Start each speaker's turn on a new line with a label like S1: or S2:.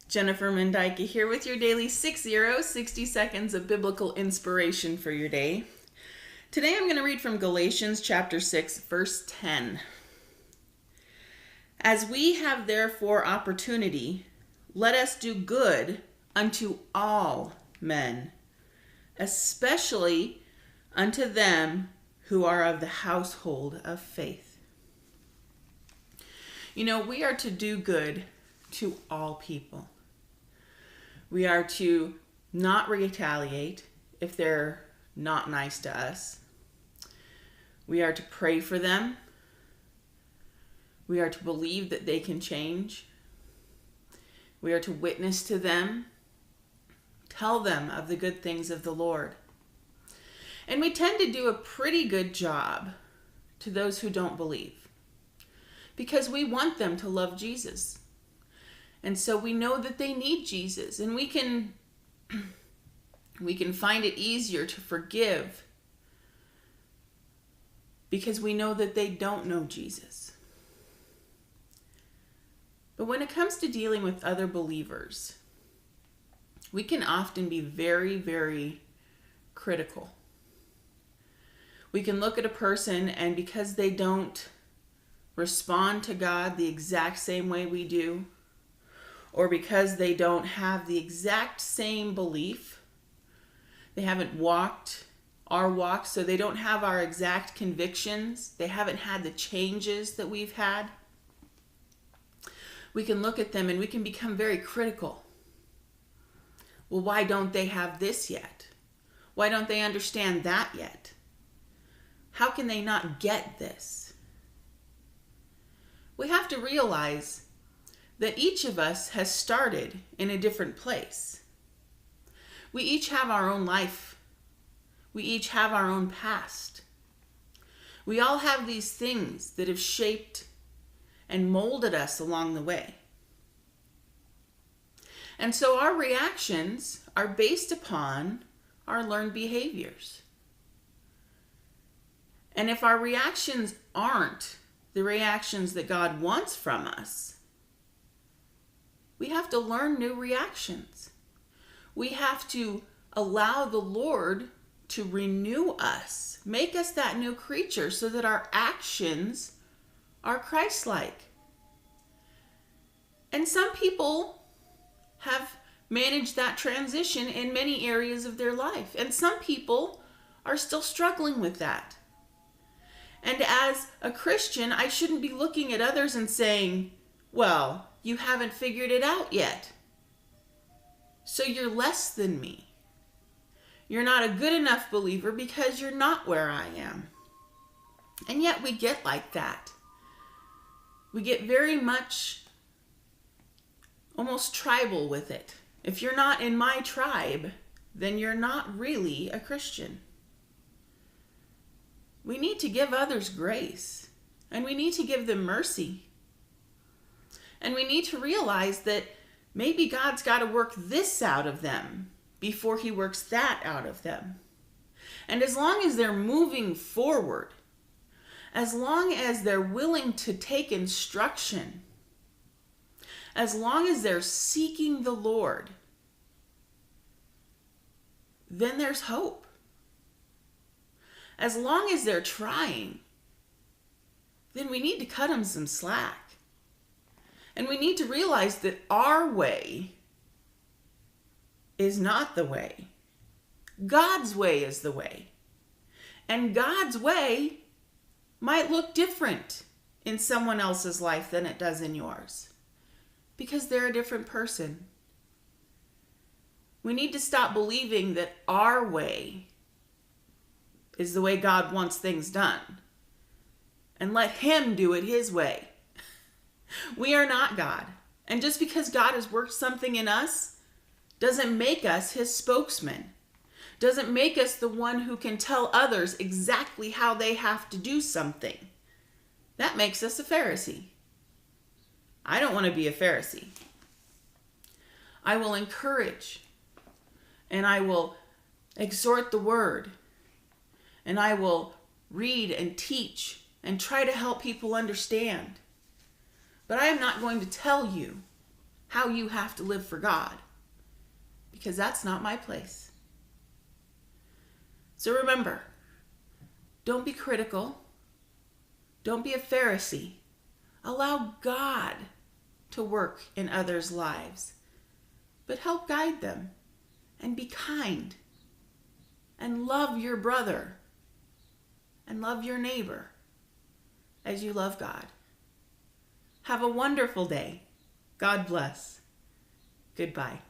S1: Jennifer Mendyke here with your daily 60 seconds of biblical inspiration for your day. Today I'm going to read from Galatians chapter 6, verse 10. As we have therefore opportunity, let us do good unto all men, especially unto them who are of the household of faith. You know, we are to do good to all people. We are to not retaliate if they're not nice to us. We are to pray for them. We are to believe that they can change. We are to witness to them, tell them of the good things of the Lord. And we tend to do a pretty good job to those who don't believe, because we want them to love Jesus. And so we know that they need Jesus, and we can find it easier to forgive because we know that they don't know Jesus. But when it comes to dealing with other believers, we can often be very, very critical. We can look at a person, and because they don't respond to God the exact same way we do, or because they don't have the exact same belief, they haven't walked our walk, so they don't have our exact convictions, they haven't had the changes that we've had, we can look at them and we can become very critical. Well, why don't they have this yet? Why don't they understand that yet? How can they not get this? We have to realize that each of us has started in a different place. We each have our own life. We each have our own past. We all have these things that have shaped and molded us along the way. And so our reactions are based upon our learned behaviors. And if our reactions aren't the reactions that God wants from us, we have to learn new reactions. We have to allow the Lord to renew us, make us that new creature so that our actions are Christ-like. And some people have managed that transition in many areas of their life, and some people are still struggling with that. And as a Christian, I shouldn't be looking at others and saying, well, you haven't figured it out yet, so you're less than me. You're not a good enough believer because you're not where I am. And yet we get like that. We get very much almost tribal with it. If you're not in my tribe, then you're not really a Christian. We need to give others grace, and we need to give them mercy. And we need to realize that maybe God's got to work this out of them before he works that out of them. And as long as they're moving forward, as long as they're willing to take instruction, as long as they're seeking the Lord, then there's hope. As long as they're trying, then we need to cut them some slack. And we need to realize that our way is not the way. God's way is the way. And God's way might look different in someone else's life than it does in yours, because they're a different person. We need to stop believing that our way is the way God wants things done, and let him do it his way. We are not God. And just because God has worked something in us doesn't make us his spokesman, doesn't make us the one who can tell others exactly how they have to do something. That makes us a Pharisee. I don't want to be a Pharisee. I will encourage, and I will exhort the word, and I will read and teach and try to help people understand. But I am not going to tell you how you have to live for God, because that's not my place. So remember, don't be critical. Don't be a Pharisee. Allow God to work in others' lives, but help guide them and be kind and love your brother and love your neighbor as you love God. Have a wonderful day. God bless. Goodbye.